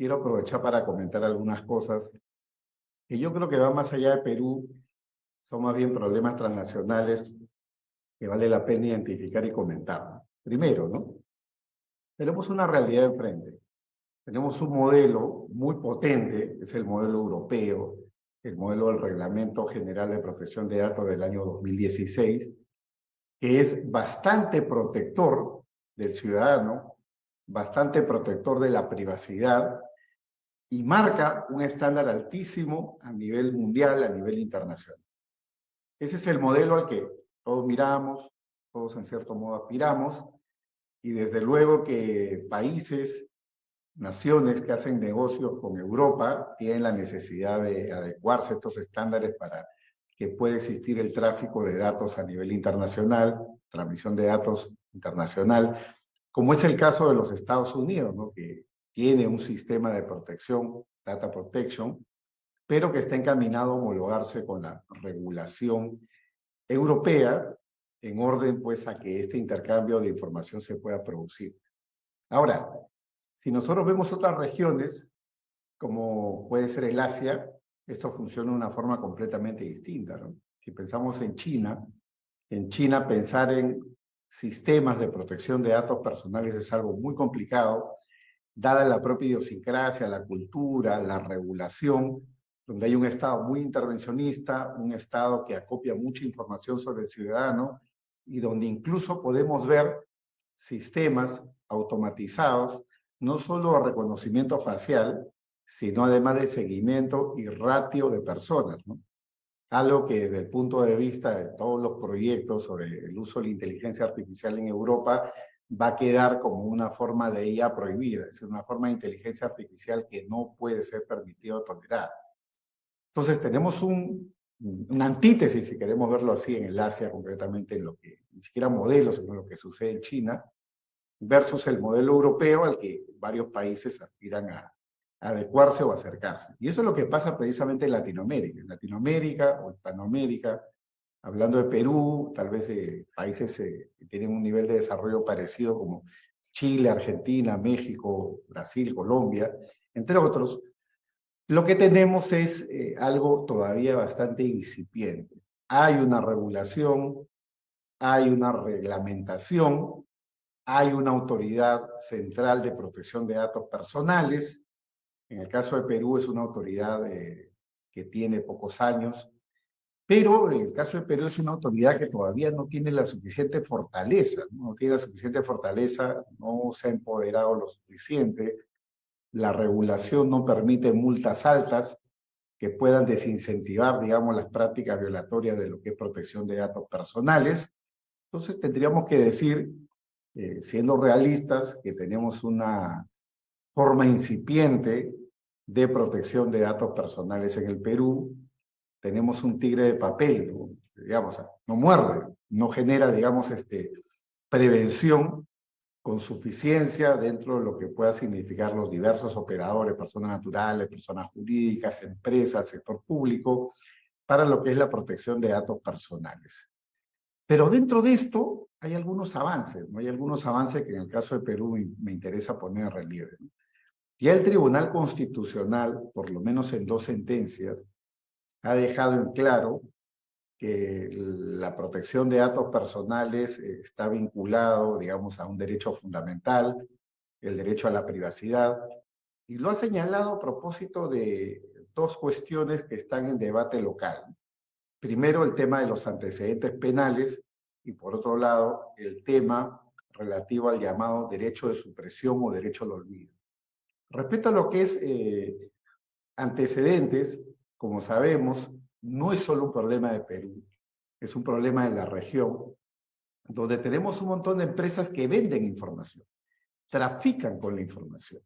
quiero aprovechar para comentar algunas cosas que yo creo que van más allá de Perú, son más bien problemas transnacionales que vale la pena identificar y comentar. Primero, ¿no? Tenemos una realidad enfrente. Tenemos un modelo muy potente, es el modelo europeo, el modelo del Reglamento General de Protección de Datos del año 2016, que es bastante protector del ciudadano, bastante protector de la privacidad y marca un estándar altísimo a nivel mundial, a nivel internacional. Ese es el modelo al que todos miramos, todos en cierto modo aspiramos, y desde luego que países, naciones que hacen negocios con Europa tienen la necesidad de adecuarse a estos estándares para que pueda existir el tráfico de datos a nivel internacional, transmisión de datos internacional, como es el caso de los Estados Unidos, ¿no? Que tiene un sistema de protección, data protection, pero que está encaminado a homologarse con la regulación europea en orden pues a que este intercambio de información se pueda producir. Ahora, si nosotros vemos otras regiones, como puede ser el Asia, esto funciona de una forma completamente distinta, ¿no? Si pensamos en China pensar en sistemas de protección de datos personales es algo muy complicado, dada la propia idiosincrasia, la cultura, la regulación, donde hay un Estado muy intervencionista, un Estado que acopia mucha información sobre el ciudadano y donde incluso podemos ver sistemas automatizados, no solo de reconocimiento facial, sino además de seguimiento y ratio de personas, ¿no? Algo que desde el punto de vista de todos los proyectos sobre el uso de la inteligencia artificial en Europa va a quedar como una forma de IA prohibida, es decir, una forma de inteligencia artificial que no puede ser permitida o tolerada. Entonces tenemos una antítesis, si queremos verlo así, en el Asia, concretamente en lo que, ni siquiera modelos, sino lo que sucede en China, versus el modelo europeo al que varios países aspiran a adecuarse o acercarse. Y eso es lo que pasa precisamente en Latinoamérica. En Latinoamérica o Hispanoamérica, hablando de Perú, tal vez países que tienen un nivel de desarrollo parecido como Chile, Argentina, México, Brasil, Colombia, entre otros, lo que tenemos es algo todavía bastante incipiente. Hay una regulación, hay una reglamentación, hay una autoridad central de protección de datos personales. En el caso de Perú es una autoridad que tiene pocos años, pero en el caso de Perú es una autoridad que todavía no tiene la suficiente fortaleza, no tiene la suficiente fortaleza, no se ha empoderado lo suficiente, la regulación no permite multas altas que puedan desincentivar, digamos, las prácticas violatorias de lo que es protección de datos personales. Entonces tendríamos que decir, siendo realistas, que tenemos una forma incipiente de protección de datos personales en el Perú. Tenemos un tigre de papel, ¿no? Digamos, no muerde, no genera, digamos, prevención con suficiencia dentro de lo que pueda significar los diversos operadores, personas naturales, personas jurídicas, empresas, sector público, para lo que es la protección de datos personales. Pero dentro de esto hay algunos avances, ¿no? Hay algunos avances que en el caso de Perú me interesa poner en relieve, ¿no? Ya el Tribunal Constitucional, por lo menos en dos sentencias, ha dejado en claro que la protección de datos personales está vinculado, digamos, a un derecho fundamental, el derecho a la privacidad, y lo ha señalado a propósito de dos cuestiones que están en debate local. Primero, el tema de los antecedentes penales y por otro lado, el tema relativo al llamado derecho de supresión o derecho al olvido. Respecto a lo que es antecedentes, como sabemos, no es solo un problema de Perú, es un problema de la región, donde tenemos un montón de empresas que venden información, trafican con la información.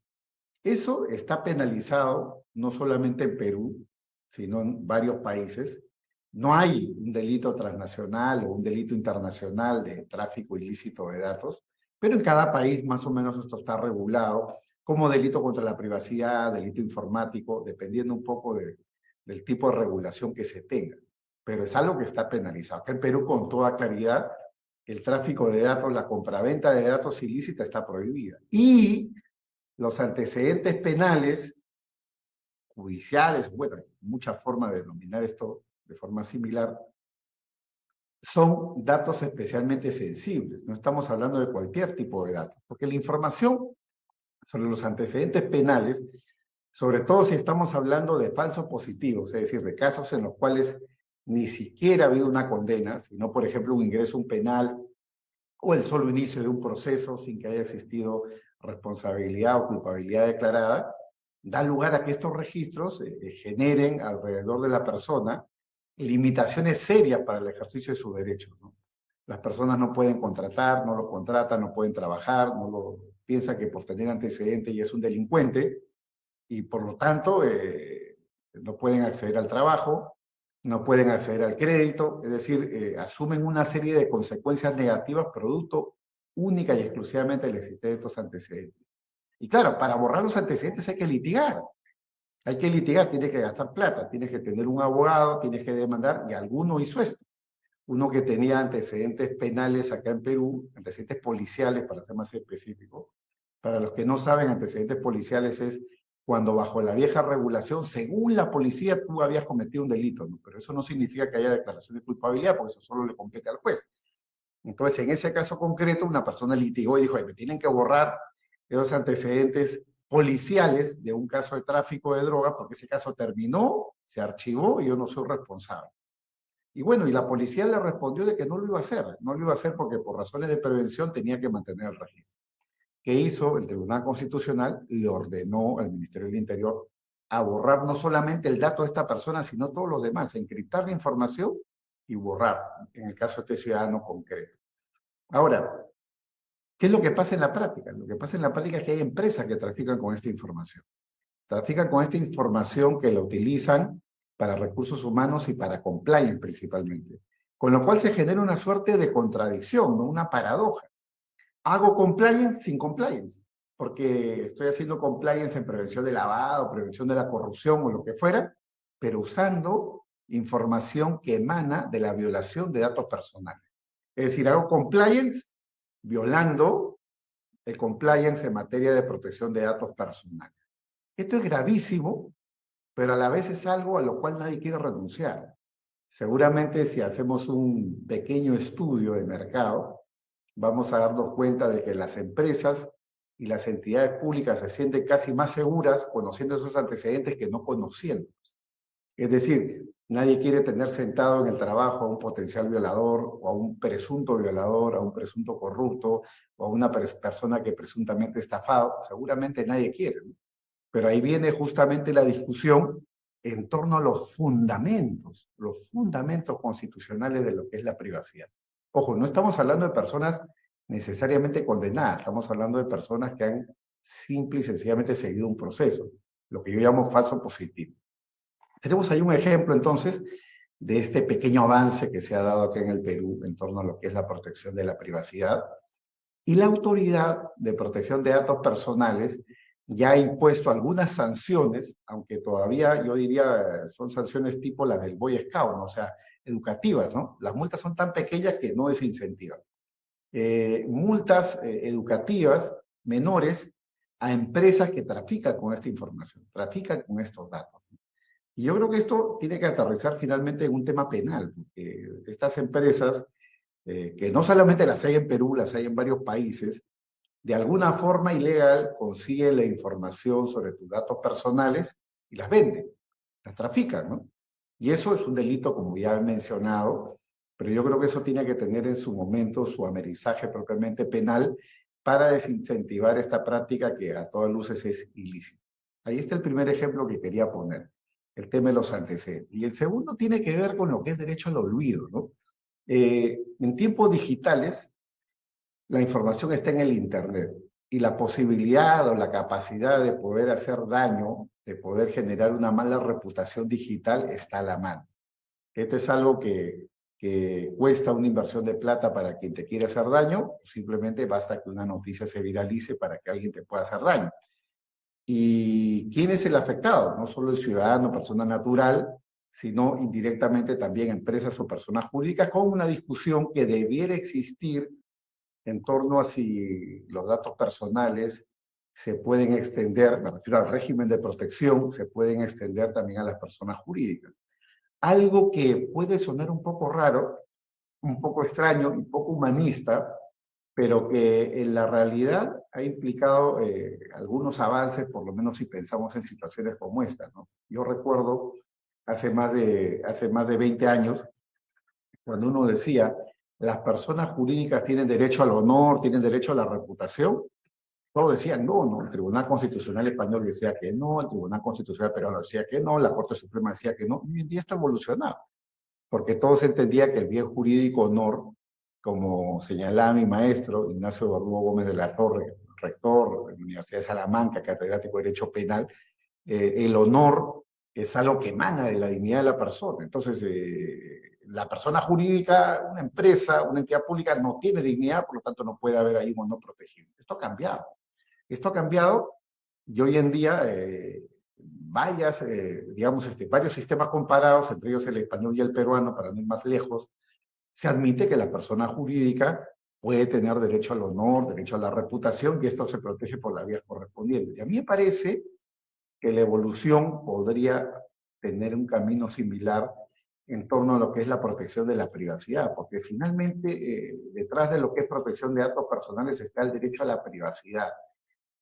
Eso está penalizado no solamente en Perú, sino en varios países. No hay un delito transnacional o un delito internacional de tráfico ilícito de datos, pero en cada país más o menos esto está regulado como delito contra la privacidad, delito informático, dependiendo un poco del tipo de regulación que se tenga. Pero es algo que está penalizado. Acá en Perú, con toda claridad, el tráfico de datos, la compraventa de datos ilícita está prohibida. Y los antecedentes penales, judiciales, bueno, hay muchas formas de denominar esto de forma similar, son datos especialmente sensibles. No estamos hablando de cualquier tipo de datos, porque la información sobre los antecedentes penales, sobre todo si estamos hablando de falsos positivos, es decir, de casos en los cuales ni siquiera ha habido una condena, sino, por ejemplo, un ingreso a un penal o el solo inicio de un proceso sin que haya existido responsabilidad o culpabilidad declarada, da lugar a que estos registros generen alrededor de la persona limitaciones serias para el ejercicio de sus derechos, ¿no? Las personas no pueden contratar, no lo contratan, no pueden trabajar, no lo piensa que por tener antecedentes ya es un delincuente y por lo tanto no pueden acceder al trabajo, no pueden acceder al crédito, es decir, asumen una serie de consecuencias negativas producto única y exclusivamente de la existencia de estos antecedentes. Y claro, para borrar los antecedentes hay que litigar, tienes que gastar plata, tienes que tener un abogado, tienes que demandar, y alguno hizo esto. Uno que tenía antecedentes penales acá en Perú, antecedentes policiales, para ser más específico. Para los que no saben, antecedentes policiales es cuando bajo la vieja regulación, según la policía, tú habías cometido un delito, ¿no? Pero eso no significa que haya declaración de culpabilidad, porque eso solo le compete al juez. Entonces, en ese caso concreto, una persona litigó y dijo, me tienen que borrar esos antecedentes policiales de un caso de tráfico de drogas, porque ese caso terminó, se archivó y yo no soy responsable. Y bueno, y la policía le respondió de que no lo iba a hacer, no lo iba a hacer porque por razones de prevención tenía que mantener el registro. ¿Qué hizo? El Tribunal Constitucional le ordenó al Ministerio del Interior a borrar no solamente el dato de esta persona, sino todos los demás, encriptar la información y borrar, en el caso de este ciudadano concreto. Ahora, ¿qué es lo que pasa en la práctica? Lo que pasa en la práctica es que hay empresas que trafican con esta información. Trafican con esta información que la utilizan para recursos humanos y para compliance principalmente. Con lo cual se genera una suerte de contradicción, ¿no? Una paradoja. Hago compliance sin compliance, porque estoy haciendo compliance en prevención de lavado, prevención de la corrupción o lo que fuera, pero usando información que emana de la violación de datos personales. Es decir, hago compliance violando el compliance en materia de protección de datos personales. Esto es gravísimo, pero a la vez es algo a lo cual nadie quiere renunciar. Seguramente si hacemos un pequeño estudio de mercado, vamos a darnos cuenta de que las empresas y las entidades públicas se sienten casi más seguras conociendo esos antecedentes que no conociéndolos. Es decir, nadie quiere tener sentado en el trabajo a un potencial violador o a un presunto violador, a un presunto corrupto o a una persona que presuntamente está estafado. Seguramente nadie quiere, ¿no? Pero ahí viene justamente la discusión en torno a los fundamentos constitucionales de lo que es la privacidad. Ojo, no estamos hablando de personas necesariamente condenadas, estamos hablando de personas que han simple y sencillamente seguido un proceso, lo que yo llamo falso positivo. Tenemos ahí un ejemplo entonces de este pequeño avance que se ha dado aquí en el Perú en torno a lo que es la protección de la privacidad. Y la Autoridad de Protección de Datos Personales ya ha impuesto algunas sanciones, aunque todavía yo diría son sanciones tipo las del Boy Scout, ¿no? O sea, educativas, ¿no? Las multas son tan pequeñas que no desincentivan. Multas educativas menores a empresas que trafican con esta información, trafican con estos datos. Y yo creo que esto tiene que aterrizar finalmente en un tema penal, porque estas empresas, que no solamente las hay en Perú, las hay en varios países, de alguna forma ilegal consiguen la información sobre tus datos personales y las venden, las trafican, ¿no? Y eso es un delito, como ya he mencionado, pero yo creo que eso tiene que tener en su momento su amerizaje propiamente penal para desincentivar esta práctica que a todas luces es ilícita. Ahí está el primer ejemplo que quería poner, el tema de los antecedentes. Y el segundo tiene que ver con lo que es derecho al olvido, ¿no? En tiempos digitales, la información está en el Internet y la posibilidad o la capacidad de poder hacer daño, de poder generar una mala reputación digital está a la mano. Esto es algo que cuesta una inversión de plata para quien te quiere hacer daño, simplemente basta que una noticia se viralice para que alguien te pueda hacer daño. ¿Y quién es el afectado? No solo el ciudadano, persona natural, sino indirectamente también empresas o personas jurídicas, con una discusión que debiera existir en torno a si los datos personales se pueden extender, me refiero al régimen de protección, se pueden extender también a las personas jurídicas. Algo que puede sonar un poco raro, un poco extraño y poco humanista, pero que en la realidad ha implicado algunos avances, por lo menos si pensamos en situaciones como esta, ¿no? Yo recuerdo hace más de 20 años, cuando uno decía, las personas jurídicas tienen derecho al honor, tienen derecho a la reputación, todos decían no, el Tribunal Constitucional Español decía que no, el Tribunal Constitucional Peruano decía que no, la Corte Suprema decía que no, y hoy en día esto ha evolucionado, porque todos entendían que el bien jurídico honor, como señalaba mi maestro, Ignacio Verdugo Gómez de la Torre, rector de la Universidad de Salamanca, catedrático de Derecho Penal, el honor es algo que emana de la dignidad de la persona. Entonces, la persona jurídica, una empresa, una entidad pública no tiene dignidad, por lo tanto no puede haber ahí un honor protegido. Esto ha cambiado. Esto ha cambiado y hoy en día varios sistemas comparados, entre ellos el español y el peruano, para no ir más lejos, se admite que la persona jurídica puede tener derecho al honor, derecho a la reputación, y esto se protege por la vía correspondiente. Y a mí me parece que la evolución podría tener un camino similar en torno a lo que es la protección de la privacidad, porque finalmente detrás de lo que es protección de datos personales está el derecho a la privacidad.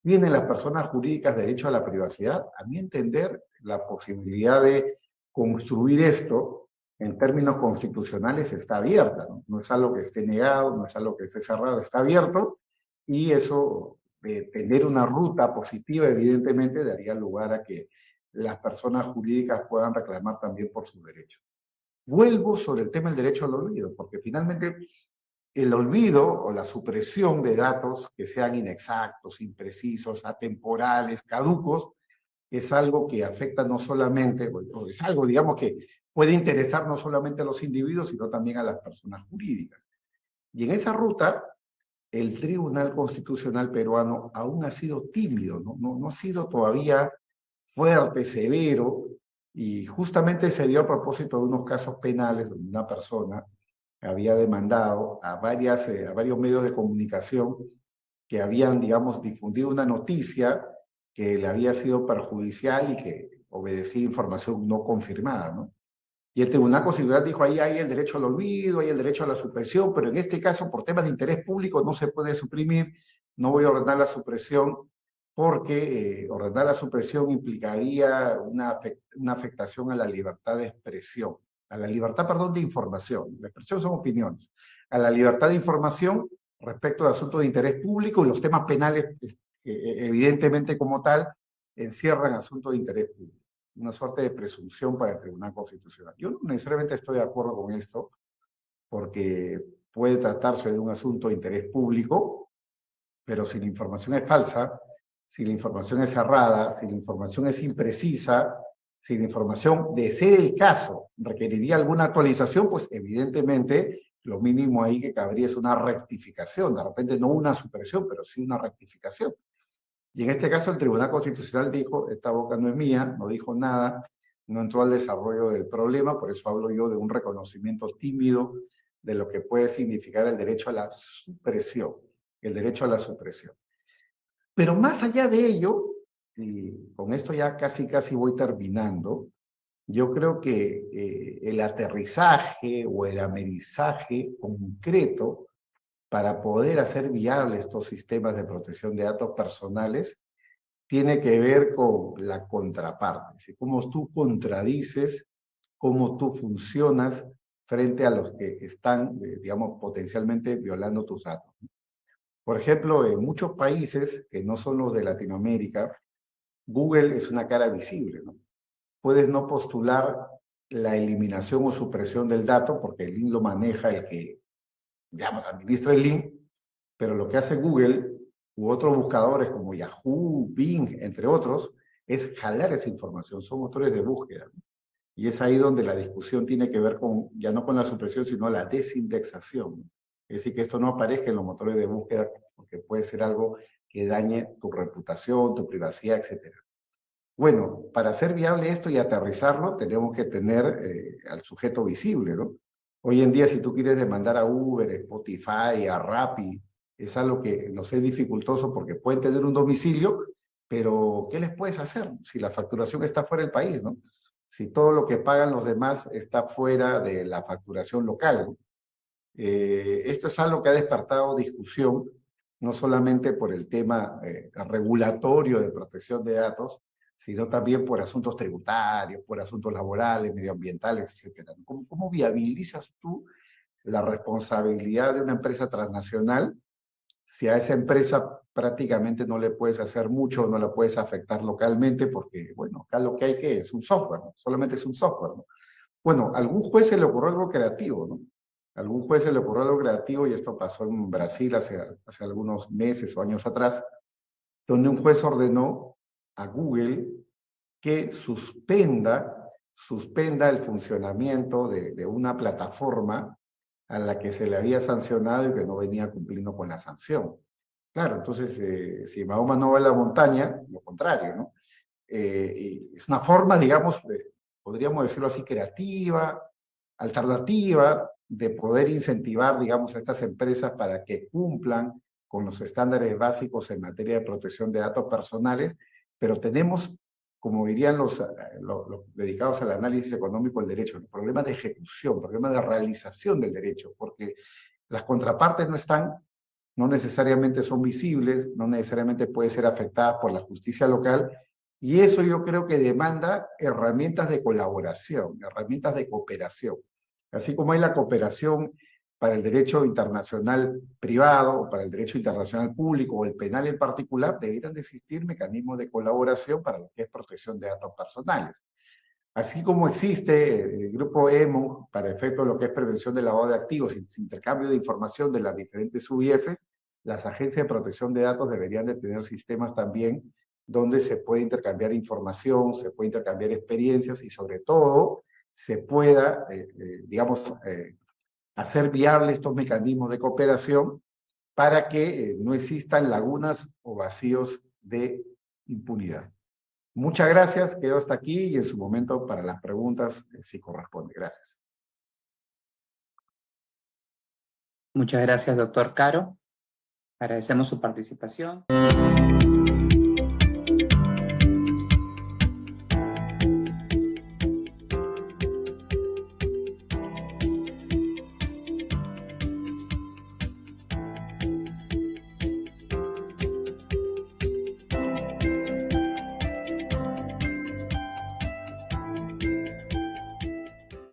¿Tienen las personas jurídicas derecho a la privacidad? A mi entender, la posibilidad de construir esto en términos constitucionales está abierta, ¿no? No es algo que esté negado, no es algo que esté cerrado, está abierto, y eso, tener una ruta positiva, evidentemente, daría lugar a que las personas jurídicas puedan reclamar también por sus derechos. Vuelvo sobre el tema del derecho al olvido, porque finalmente el olvido o la supresión de datos que sean inexactos, imprecisos, atemporales, caducos, es algo que afecta no solamente, o es algo, digamos, que puede interesar no solamente a los individuos, sino también a las personas jurídicas. Y en esa ruta, el Tribunal Constitucional peruano aún ha sido tímido, no ha sido todavía fuerte, severo, y justamente se dio a propósito de unos casos penales donde una persona había demandado a varios medios de comunicación que habían, digamos, difundido una noticia que le había sido perjudicial y que obedecía información no confirmada, ¿no? Y el Tribunal Constitucional dijo, ahí hay el derecho al olvido, hay el derecho a la supresión, pero en este caso, por temas de interés público, no se puede suprimir, no voy a ordenar la supresión, porque ordenar la supresión implicaría una afectación a la libertad de expresión, a la libertad, perdón, de información. La expresión son opiniones. A la libertad de información respecto de asuntos de interés público, y los temas penales, evidentemente como tal, encierran asuntos de interés público, una suerte de presunción para el Tribunal Constitucional. Yo no necesariamente estoy de acuerdo con esto, porque puede tratarse de un asunto de interés público, pero si la información es falsa, si la información es errada, si la información es imprecisa, si la información, de ser el caso, requeriría alguna actualización, pues evidentemente lo mínimo ahí que cabría es una rectificación, de repente no una supresión, pero sí una rectificación. Y en este caso el Tribunal Constitucional dijo, esta boca no es mía, no dijo nada, no entró al desarrollo del problema, por eso hablo yo de un reconocimiento tímido de lo que puede significar el derecho a la supresión, el derecho a la supresión. Pero más allá de ello, y con esto ya casi voy terminando, yo creo que el aterrizaje o el amerizaje concreto para poder hacer viables estos sistemas de protección de datos personales tiene que ver con la contraparte, ¿sí? Cómo tú contradices, cómo tú funcionas frente a los que están, digamos, potencialmente violando tus datos. Por ejemplo, en muchos países que no son los de Latinoamérica, Google es una cara visible, ¿no? Puedes no postular la eliminación o supresión del dato porque el link lo maneja el que, digamos, administra el link, pero lo que hace Google u otros buscadores como Yahoo, Bing, entre otros, es jalar esa información, son motores de búsqueda, ¿no? Y es ahí donde la discusión tiene que ver con, ya no con la supresión, sino la desindexación, ¿no? Es decir, que esto no aparezca en los motores de búsqueda porque puede ser algo que dañe tu reputación, tu privacidad, etc. Bueno, para hacer viable esto y aterrizarlo, tenemos que tener al sujeto visible, ¿no? Hoy en día, si tú quieres demandar a Uber, Spotify, a Rappi, es algo que nos es dificultoso porque pueden tener un domicilio, pero ¿qué les puedes hacer si la facturación está fuera del país, ¿no? Si todo lo que pagan los demás está fuera de la facturación local, ¿no? Esto es algo que ha despertado discusión, no solamente por el tema regulatorio de protección de datos, sino también por asuntos tributarios, por asuntos laborales, medioambientales, etcétera. ¿Cómo viabilizas tú la responsabilidad de una empresa transnacional si a esa empresa prácticamente no le puedes hacer mucho, no la puedes afectar localmente? Porque, bueno, acá lo que hay que es un software, ¿no? Solamente es un software, ¿no? Bueno, a algún juez se le ocurrió algo creativo, ¿no? A algún juez se le ocurrió algo creativo, y esto pasó en Brasil hace algunos meses o años atrás, donde un juez ordenó a Google que suspenda el funcionamiento de una plataforma a la que se le había sancionado y que no venía cumpliendo con la sanción. Claro, entonces, si Mahoma no va a la montaña, lo contrario, ¿no? Y es una forma, digamos, podríamos decirlo así, creativa, alternativa, de poder incentivar, digamos, a estas empresas para que cumplan con los estándares básicos en materia de protección de datos personales, pero tenemos, como dirían los dedicados al análisis económico del derecho, problemas de ejecución, problemas de realización del derecho, porque las contrapartes no están, no necesariamente son visibles, no necesariamente pueden ser afectadas por la justicia local, y eso yo creo que demanda herramientas de colaboración, herramientas de cooperación. Así como hay la cooperación para el derecho internacional privado o para el derecho internacional público o el penal en particular, debieran de existir mecanismos de colaboración para lo que es protección de datos personales. Así como existe el grupo EMO para efecto de lo que es prevención del lavado de activos y intercambio de información de las diferentes UIFs, las agencias de protección de datos deberían de tener sistemas también donde se puede intercambiar información, se puede intercambiar experiencias y sobre todo se pueda, digamos, hacer viables estos mecanismos de cooperación para que no existan lagunas o vacíos de impunidad. Muchas gracias, quedo hasta aquí y en su momento para las preguntas, si corresponde. Gracias. Muchas gracias, doctor Caro. Agradecemos su participación.